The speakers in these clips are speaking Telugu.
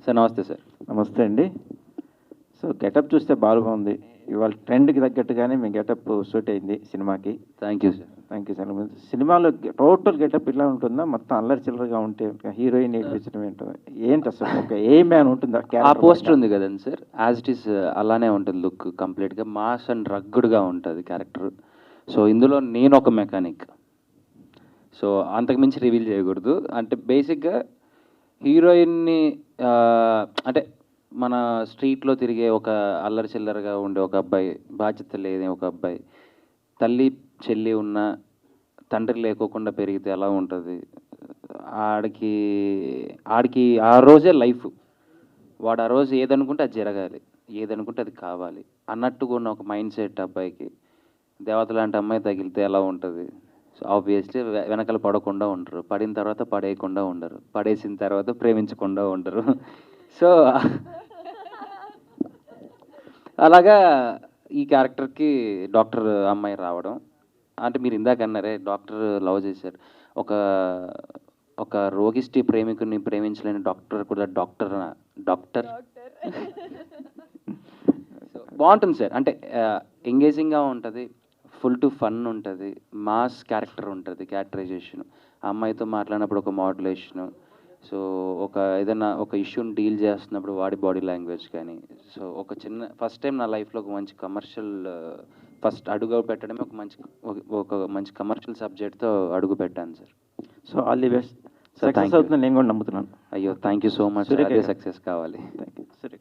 సార్ నమస్తే సార్. నమస్తే అండి. సో గెటప్ చూస్తే బాగుంది. ఇవాళ ట్రెండ్కి తగ్గట్టుగానే మీ గెటప్ సూట్ అయింది సినిమాకి. Thank you sir. Thank you sir. సినిమాలో టోటల్ గెటప్ ఇలా ఉంటుందా, మొత్తం అల్లరి చిల్లరగా ఉంటే హీరోయిన్ ఏడిపించడం ఏంటో ఏంటి అసలు ఒక ఏ మ్యాన్ ఉంటుందా? ఆ పోస్టర్ ఉంది కదండి సార్, యాజ్ ఇట్ ఈస్ అలానే ఉంటుంది లుక్, కంప్లీట్గా మాస్ అండ్ రగ్గుడ్గా ఉంటుంది క్యారెక్టర్. సో ఇందులో నేను ఒక మెకానిక్. సో అంతకుమించి రివీల్ చేయకూడదు. అంటే బేసిక్గా హీరోయిన్ని అంటే మన స్ట్రీట్లో తిరిగే ఒక అల్లరి చిల్లరగా ఉండే ఒక అబ్బాయి, బాధ్యత లేని ఒక అబ్బాయి, తల్లి చెల్లి ఉన్న తండ్రి లేకోకుండా పెరిగితే ఎలా ఉంటుంది, ఆడికి ఆడికి ఆ రోజే లైఫ్, వాడు ఆ రోజు ఏదనుకుంటే అది జరగాలి, ఏదనుకుంటే అది కావాలి అన్నట్టుగా ఉన్న ఒక మైండ్ సెట్ అబ్బాయికి దేవత లాంటి అమ్మాయి తగిలితే ఎలా ఉంటుంది. సో ఆబ్వియస్లీ వెనకాల పడకుండా ఉండరు, పడిన తర్వాత పడేయకుండా ఉండరు, పడేసిన తర్వాత ప్రేమించకుండా ఉండరు. సో అలాగా ఈ క్యారెక్టర్కి డాక్టర్ అమ్మాయి రావడం, అంటే మీరు ఇందాక అన్నారే డాక్టర్ లవ్ చేశారు, ఒక ఒక రోగిష్టి ప్రేమికుని ప్రేమించలేని డాక్టర్ కూడా డాక్టర్ బాగుంటుంది సార్. అంటే ఎంగేజింగ్గా ఉంటుంది, ఫుల్ టు ఫన్ ఉంటుంది, మాస్ క్యారెక్టర్ ఉంటుంది, క్యారెక్టరైజేషన్, ఆ అమ్మాయితో మాట్లాడినప్పుడు ఒక మోడ్యులేషను, సో ఒక ఏదైనా ఒక ఇష్యూని డీల్ చేస్తున్నప్పుడు వాడి బాడీ లాంగ్వేజ్ కానీ, సో ఒక చిన్న ఫస్ట్ టైం నా లైఫ్లో ఒక మంచి కమర్షియల్ ఫస్ట్ అడుగు పెట్టడమే ఒక మంచి కమర్షియల్ సబ్జెక్ట్తో అడుగు పెట్టాను sir. So all the best. Success అవుతుందని నేను కూడా నమ్ముతున్నాను. అయ్యో థ్యాంక్ యూ సో మచ్. అదే సక్సెస్ కావాలి. Thank you. సరే,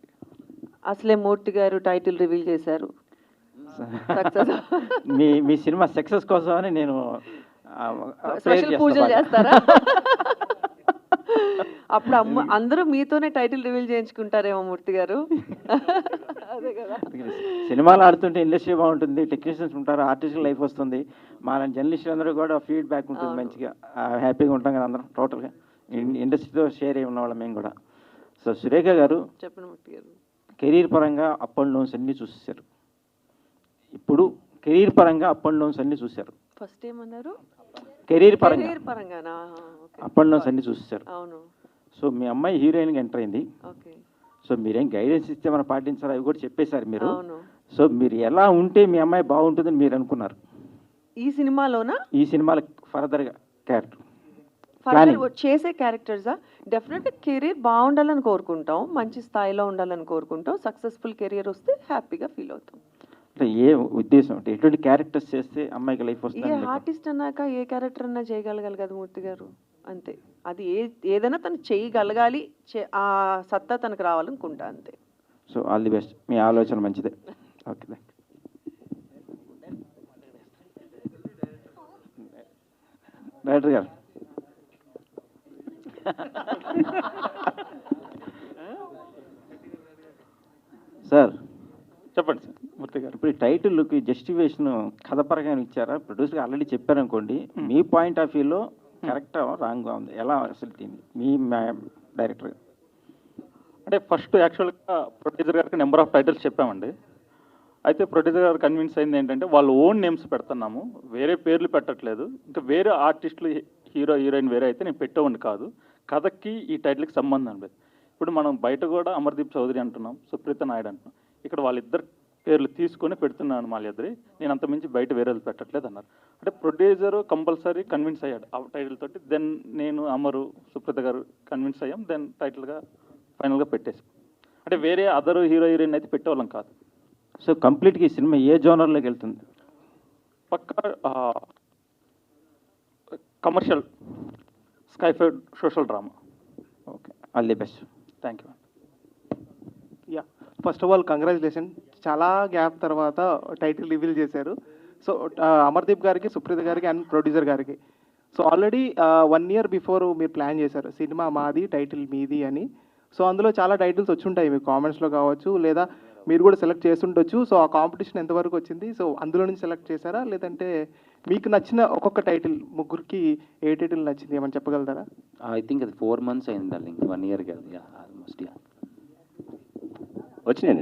అసలే మూర్తి గారు టైటిల్ రివీల్ చేశారు. మీ మీ సినిమా సక్సెస్ కోసమని నేను స్పెషల్ పూజలు చేస్తారా? అప్పుడు అందరూ మీతోనే టైటిల్ రివీల్ చేయించుకుంటారేమో మూర్తి గారు. అదే కదా, సినిమాలు ఆడుతుంటే ఇండస్ట్రీ బాగుంటుంది, టెక్నీషియన్స్ ఉంటారు, ఆర్టిస్టుల లైఫ్ వస్తుంది, మా జర్నలిస్టులు అందరూ కూడా ఫీడ్బ్యాక్ ఉంటుంది, మంచిగా హ్యాపీగా ఉంటాం కదా అందరం టోటల్గా ఇండస్ట్రీతో షేర్ అయి ఉన్నవాళ్ళం మేము కూడా. సో సురేఖ గారు చెప్పండి మూర్తి గారు. కెరీర్ పరంగా అప్ అండ్ డౌన్స్ అన్నీ చూసేశారు. ఇప్పుడు కెరీర్ పరంగా అప్ అండ్ డౌన్స్ అన్నీ చూశారు. ఫస్ట్ ఏమన్నారు? కెరీర్ పరంగా అప్ అండ్ డౌన్స్ అన్నీ చూసేశారు. అవును. సో మీ అమ్మాయి హీరోయిన్గా ఎంటర్ అయింది. ఓకే. సో మీరేం గైడెన్స్ ఇస్తే మనం పాటించాలి అవి కూడా చెప్పేశారు మీరు. అవును. సో మీరు ఎలా ఉంటే మీ అమ్మాయి బాగుంటుందని మీరు అనుకున్నారు ఈ సినిమాలోనా? ఈ సినిమాలో ఫర్దర్గా క్యారెక్టర్ చేసే క్యారెక్టర్సా? డెఫినెట్గా కెరీర్ బాగుండాలని కోరుకుంటాం, మంచి స్థాయిలో ఉండాలని కోరుకుంటాం, సక్సెస్ఫుల్ కెరీర్ వస్తే హ్యాపీగా ఫీల్ అవుతాం. అంటే ఏ ఉద్దేశం, అంటే ఎటువంటి క్యారెక్టర్స్ చేస్తే అమ్మాయికి లైఫ్ వస్తుంది? ఏ ఆర్టిస్ట్ అన్నాక ఏ క్యారెక్టర్ అన్నా చేయగలగాలి కదా మూర్తి గారు, అంతే. అది ఏదైనా తను చేయగలగాలి, ఆ సత్తా తనకు రావాలనుకుంటా, అంతే. So all the best. మీ ఆలోచన మంచిదే. Okay, thank you. డైరెక్టర్ గారు సార్ చెప్పండి సార్. మూర్తి గారు, ఇప్పుడు ఈ టైటిల్కి జస్టిఫికేషన్ కథపరంగా ఇచ్చారా? ప్రొడ్యూసర్గా ఆల్రెడీ చెప్పారనుకోండి, మీ పాయింట్ ఆఫ్ వ్యూలో కరెక్టా రాంగ్గా ఉంది, ఎలా అసలు మీ డైరెక్టర్? అంటే ఫస్ట్ యాక్చువల్గా ప్రొడ్యూసర్ గారికి నెంబర్ ఆఫ్ టైటిల్స్ చెప్పామండి. అయితే ప్రొడ్యూసర్ గారు కన్విన్స్ అయింది ఏంటంటే వాళ్ళు ఓన్ నేమ్స్ పెడుతున్నాము, వేరే పేర్లు పెట్టట్లేదు, ఇంకా వేరే ఆర్టిస్టులు హీరో హీరోయిన్ వేరే అయితే నేను పెట్టేవాడిని కాదు, కథకి ఈ టైటిల్కి సంబంధం లేదు. ఇప్పుడు మనం బయట కూడా అమర్దీప్ చౌదరి అంటున్నాం, సుప్రీత నాయుడు అంటున్నాం, ఇక్కడ వాళ్ళిద్దరు పేర్లు తీసుకొని పెడుతున్నాను వాళ్ళిద్దరి, నేను అంతమించి బయట వేరే పెట్టట్లేదు అన్నారు. అంటే ప్రొడ్యూసర్ కంపల్సరీ కన్విన్స్ అయ్యాడు ఆ టైటిల్ తోటి. దెన్ నేను అమరు సుప్రీత గారు కన్విన్స్ అయ్యాం, దెన్ టైటిల్గా ఫైనల్గా పెట్టేసాం. అంటే వేరే అదర్ హీరో హీరోయిన్ అయితే పెట్టేవాళ్ళం కాదు. సో కంప్లీట్గా ఈ సినిమా ఏ జోనర్లోకి వెళ్తుంది? పక్కా commercial sci-fi social drama. Okay, all the best. Thank you. Yeah, first of all congratulation. చాలా గ్యాప్ తర్వాత టైటిల్ రివీల్ చేశారు. సో అమర్దీప్ గారికి, సుప్రీత గారికి అండ్ ప్రొడ్యూసర్ గారికి. సో ఆల్రెడీ 1 year బిఫోర్ మీరు ప్లాన్ చేశారు సినిమా మాది, టైటిల్ మీది అని. సో అందులో చాలా టైటిల్స్ వచ్చుంటాయి మీకు కామెంట్స్లో కావచ్చు, లేదా మీరు కూడా సెలెక్ట్ చేస్తుండొచ్చు. సో ఆ కాంపిటీషన్ ఎంతవరకు వచ్చింది? సో అందులో నుంచి సెలెక్ట్ చేశారా, లేదంటే మీకు నచ్చిన ఒక్కొక్క టైటిల్, ముగ్గురికి ఏ టైటిల్ నచ్చింది ఏమని చెప్పగలుగుతారా? ఐ థింక్ అది 4 months అయింది, 1 year కాదు, ఆల్మోస్ట్. వచ్చినాయి.